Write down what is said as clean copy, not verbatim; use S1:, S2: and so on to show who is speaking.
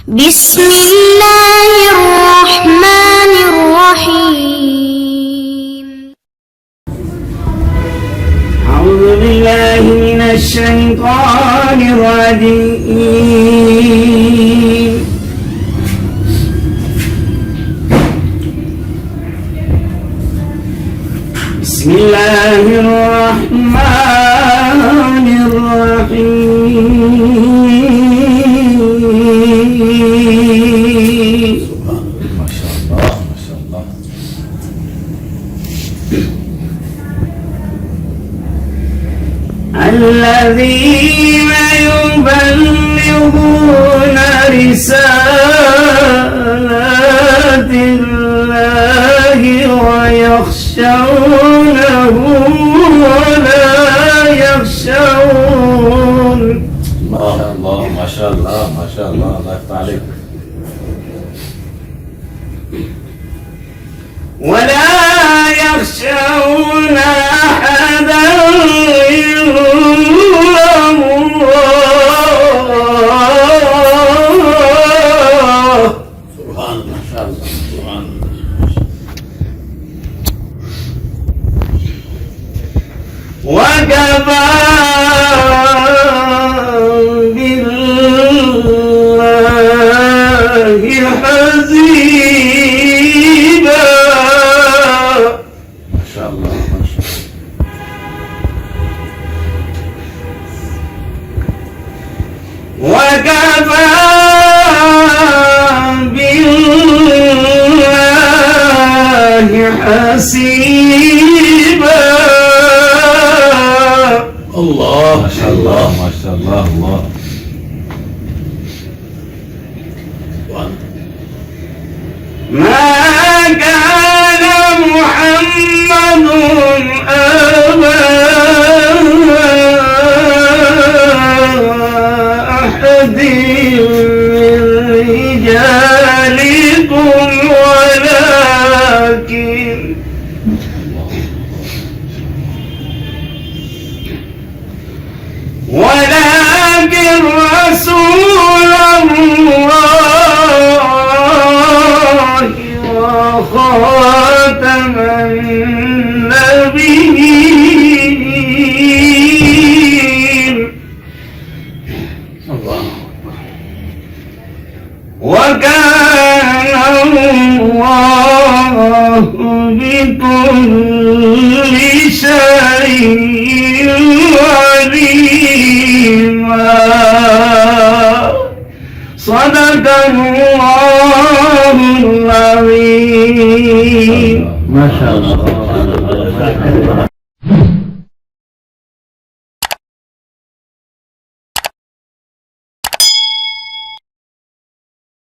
S1: بسم الله الرحمن الرحيم.
S2: أعوذ بالله من الشيطان الرجيم. بسم الله الرحمن الرحيم.
S3: ما شاء الله ما شاء الله.
S2: الذين يبلغون رسالات الله ويخشونه ولا يخشون.
S3: ما شاء الله ما شاء الله ما شاء الله. الله يفتح عليك.
S2: ولا يخشون أحدا إلا الله.
S3: سبحان الله ما شاء الله سبحان الله.
S2: وكفى بالله حسيبا.
S3: ما شاء الله ما شاء الله.
S2: وكفى بالله حسيبا.
S3: الله ما شاء الله ما شاء الله. الله
S2: ما كان محمد أبا أحد من رجالكم ولكن رسول الله وخاتم النبيين.
S3: الله
S2: وكان الله بكل شيء عليما. صدق الله العظيم.
S3: ما شاء الله.